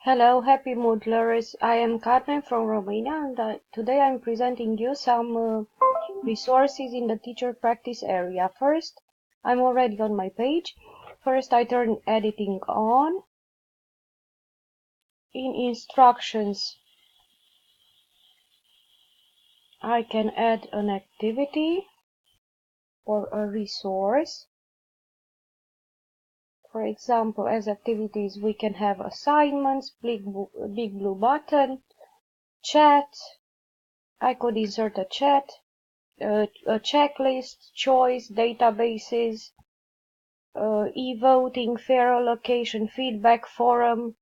Hello, happy Moodlers. I am Carmen from Romania, and today I'm presenting you some resources in the teacher practice area. First, I'm already on my page. First, I turn editing on. In instructions, I can add an activity or a resource. For example, as activities, we can have assignments, big blue button, chat. I could insert a chat. A checklist, choice, databases, e-voting, fair allocation, feedback, forum.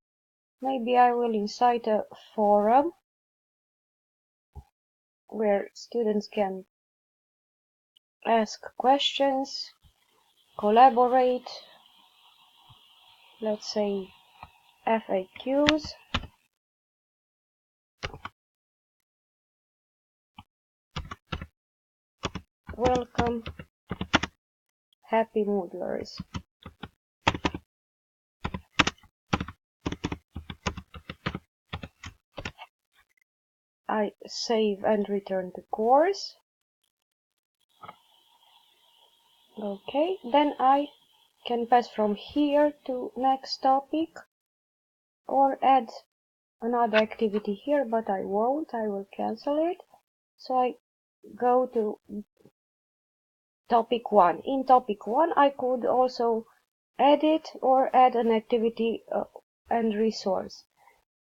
Maybe I will insert a forum where students can ask questions, collaborate, let's say FAQs. Welcome, happy Moodlers. I save and return the course. Okay, then I can pass from here to next topic or add another activity here, but I won't. I will cancel it. So I go to topic 1. In topic 1, I could also edit or add an activity and resource.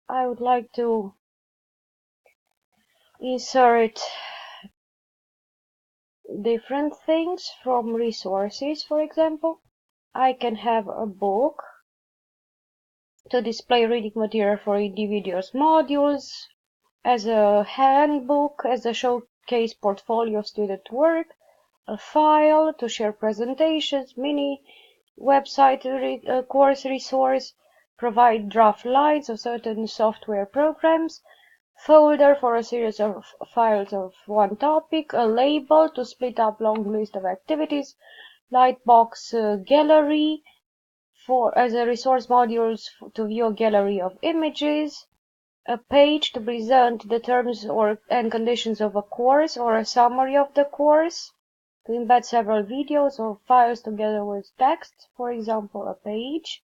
I would like to insert different things from resources. For example, I can have a book to display reading material for individuals modules, as a handbook, as a showcase portfolio of student work, a file to share presentations, mini website course resource, provide draft lines of certain software programs, folder for a series of files of one topic, a label to split up long list of activities, lightbox gallery for as a resource modules to view a gallery of images, a page to present the terms and conditions of a course or a summary of the course, to embed several videos or files together with text, for example, a page.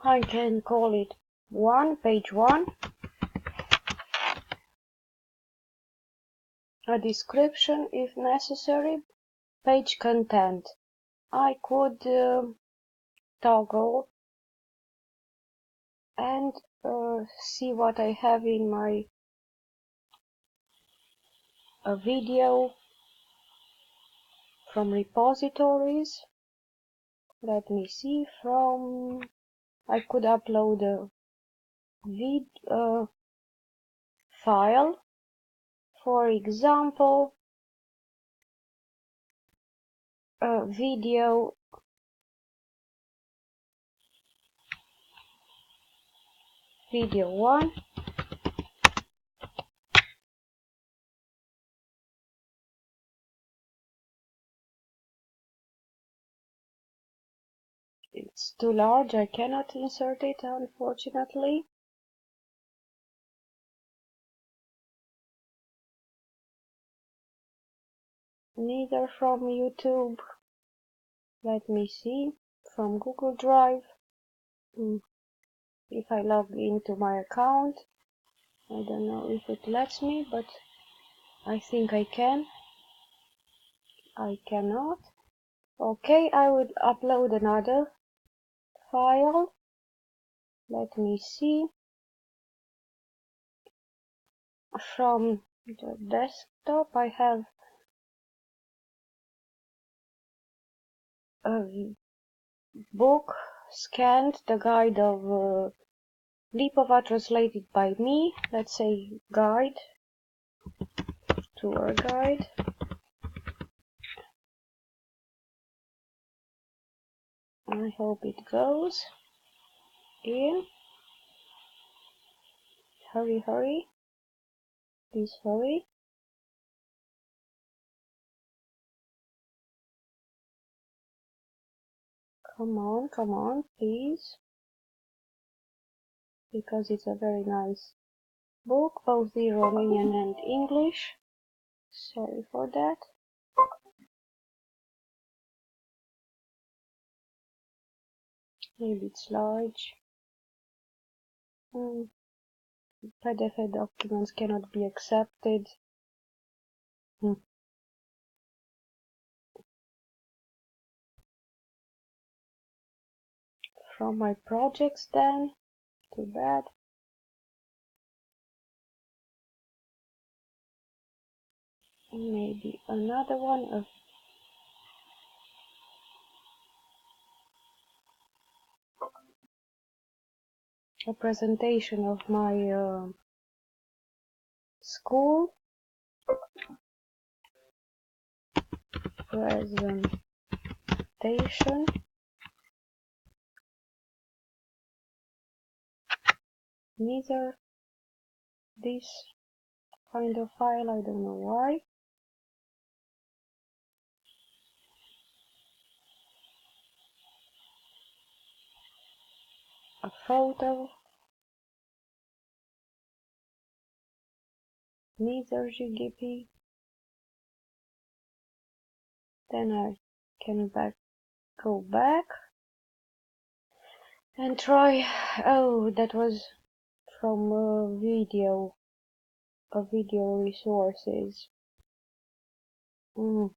I can call it page 1, a description if necessary, page content. I could toggle and see what I have in my video from repositories. Let me see, I could upload a file, for example, a video video 1. It's too large, I cannot insert it, unfortunately. Neither from YouTube. Let me see, from Google Drive. If I log into my account, I don't know if it lets me, but I think I can. I cannot. Okay, I would upload another file. Let me see. From the desktop, I have a book scanned, the guide of Lipova, translated by me. Let's say guide, tour guide. I hope it goes in. Hurry, hurry. Please hurry. Come on, please. Because it's a very nice book, both the Romanian and English. Sorry for that. Maybe it's large. PDF documents cannot be accepted. From my projects then. Too bad. Maybe another one. A presentation of my school. Presentation. Neither this kind of file, I don't know why. A photo. Neither GDP. Then I can go back and try. Oh, that was from a video resources. From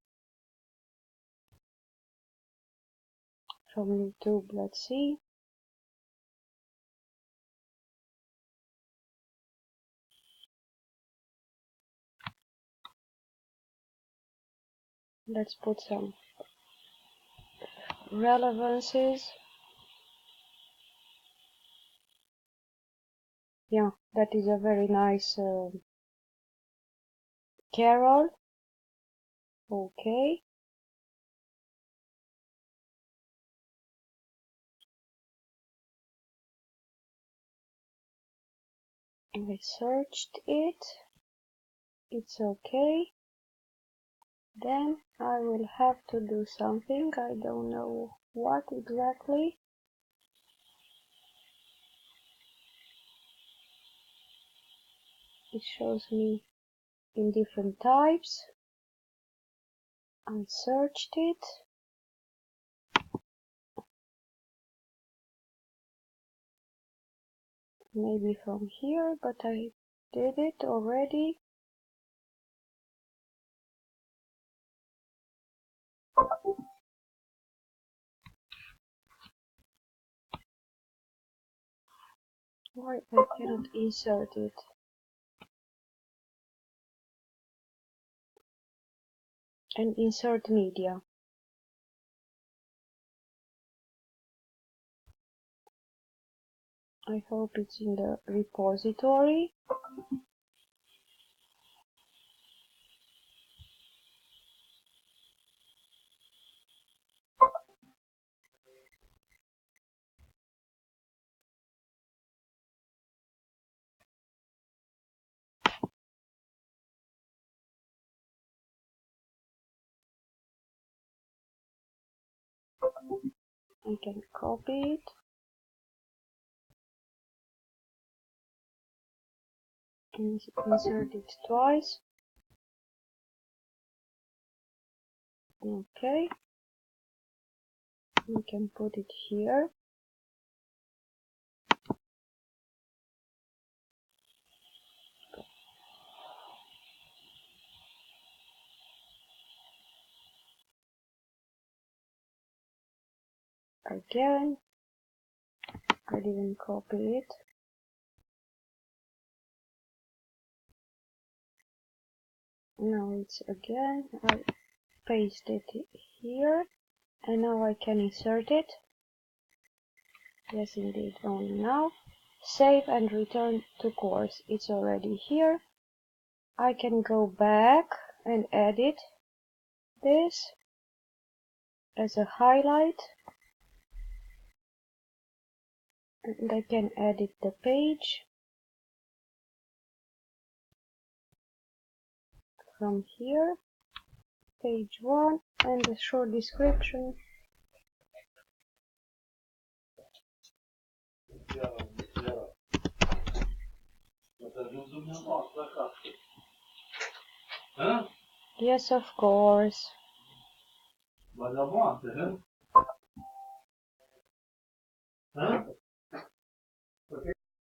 YouTube. Let's see. Let's put some relevances. Yeah, that is a very nice Carol. Okay. I searched it. It's okay. Then I will have to do something. I don't know what exactly. It shows me in different types. I searched it. Maybe from here, but I did it already. Why I cannot insert it? And insert media. I hope it's in the repository. I can copy it. And insert it twice. Okay. We can put it here. Again. I didn't copy it. Now it's again. I paste it here. And now I can insert it. Yes, indeed, only now. Save and return to course. It's already here. I can go back and edit this as a highlight. And I can edit the page from here. Page 1 and a short description. Yes, of course.